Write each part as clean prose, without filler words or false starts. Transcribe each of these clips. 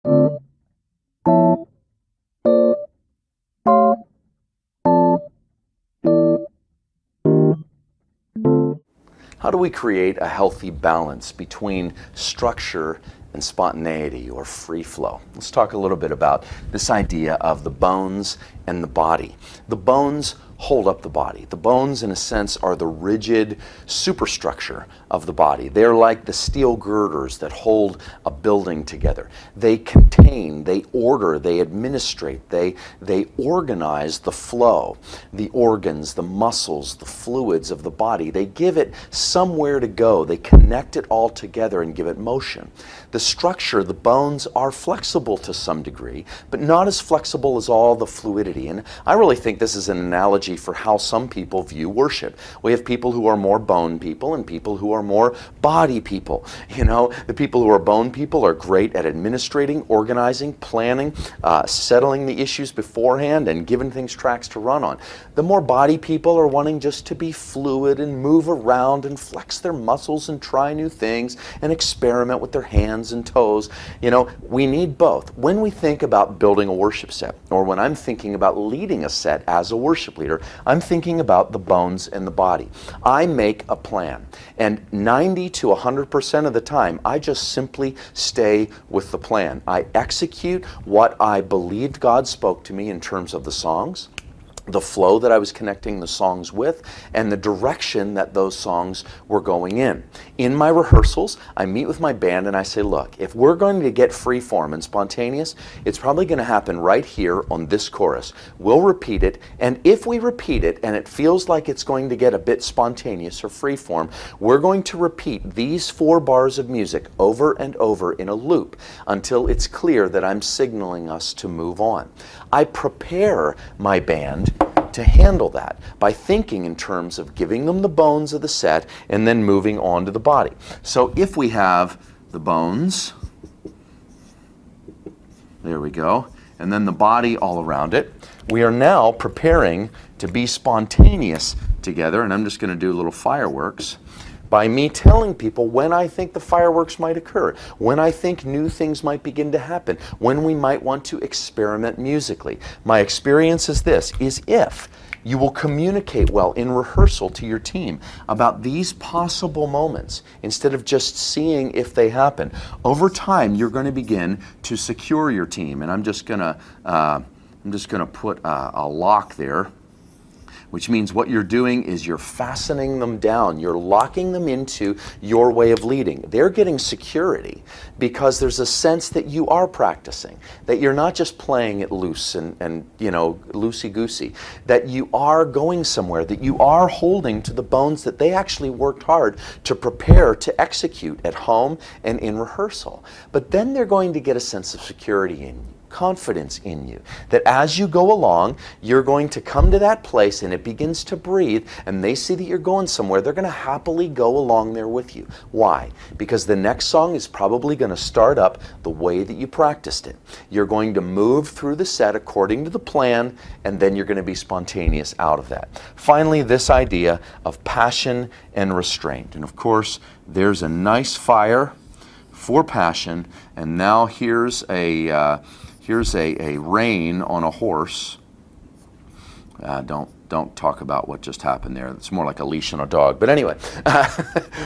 How do we create a healthy balance between structure and spontaneity or free flow? Let's talk a little bit about this idea of the bones and the body. The bones hold up the body. The bones, in a sense, are the rigid superstructure of the body. They're like the steel girders that hold a building together. They contain, they order, they administrate, they organize the flow, the organs, the muscles, the fluids of the body. They give it somewhere to go. They connect it all together and give it motion. The structure, the bones, are flexible to some degree, but not as flexible as all the fluidity. And I really think this is an analogy for how some people view worship. We have people who are more bone people and people who are more body people. You know, the people who are bone people are great at administrating, organizing, planning, settling the issues beforehand and giving things tracks to run on. The more body people are wanting just to be fluid and move around and flex their muscles and try new things and experiment with their hands and toes. You know, we need both. When we think about building a worship set, or when I'm thinking about leading a set as a worship leader, I'm thinking about the bones and the body. I make a plan, and 90 to 100% of the time, I just simply stay with the plan. I execute what I believed God spoke to me in terms of the songs, the flow that I was connecting the songs with, and the direction that those songs were going in. In my rehearsals, I meet with my band and I say, look, if we're going to get free form and spontaneous, it's probably going to happen right here on this chorus. We'll repeat it, and if we repeat it and it feels like it's going to get a bit spontaneous or free form, we're going to repeat these 4 bars of music over and over in a loop until it's clear that I'm signaling us to move on. I prepare my band to handle that by thinking in terms of giving them the bones of the set and then moving on to the body. So if we have the bones, there we go, and then the body all around it, we are now preparing to be spontaneous together, and I'm just going to do little fireworks by me telling people when I think the fireworks might occur, when I think new things might begin to happen, when we might want to experiment musically. My experience is this, is if you will communicate well in rehearsal to your team about these possible moments instead of just seeing if they happen, over time you're going to begin to secure your team. And I'm just going to put a lock there, which means what you're doing is you're fastening them down. You're locking them into your way of leading. They're getting security because there's a sense that you are practicing, that you're not just playing it loose and you know, loosey-goosey, that you are going somewhere, that you are holding to the bones that they actually worked hard to prepare to execute at home and in rehearsal. But then they're going to get a sense of security in you, confidence in you, that as you go along, you're going to come to that place and it begins to breathe and they see that you're going somewhere. They're going to happily go along there with you. Why? Because the next song is probably going to start up the way that you practiced it. You're going to move through the set according to the plan, and then you're going to be spontaneous out of that. Finally, this idea of passion and restraint. And of course, there's a nice fire for passion, and now here's a rein on a horse. Don't talk about what just happened there. It's more like a leash on a dog. But anyway,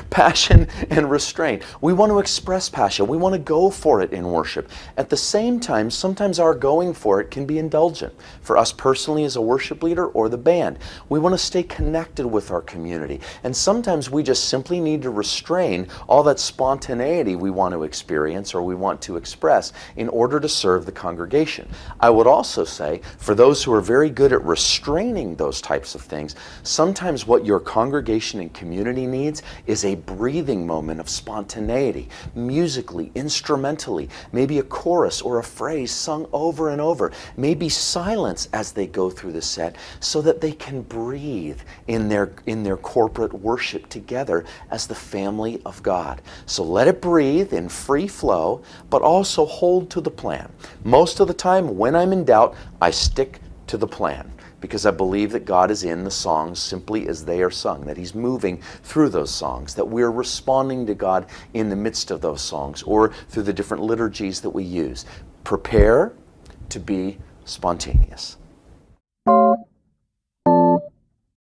passion and restraint. We want to express passion. We want to go for it in worship. At the same time, sometimes our going for it can be indulgent. For us personally as a worship leader or the band, we want to stay connected with our community. And sometimes we just simply need to restrain all that spontaneity we want to experience or we want to express in order to serve the congregation. I would also say, for those who are very good at restraining those types of things, sometimes what your congregation and community needs is a breathing moment of spontaneity, musically, instrumentally, maybe a chorus or a phrase sung over and over, maybe silence as they go through the set so that they can breathe in their corporate worship together as the family of God. So let it breathe in free flow, but also hold to the plan. Most of the time when I'm in doubt, I stick to the plan, because I believe that God is in the songs simply as they are sung, that He's moving through those songs, that we're responding to God in the midst of those songs or through the different liturgies that we use. Prepare to be spontaneous.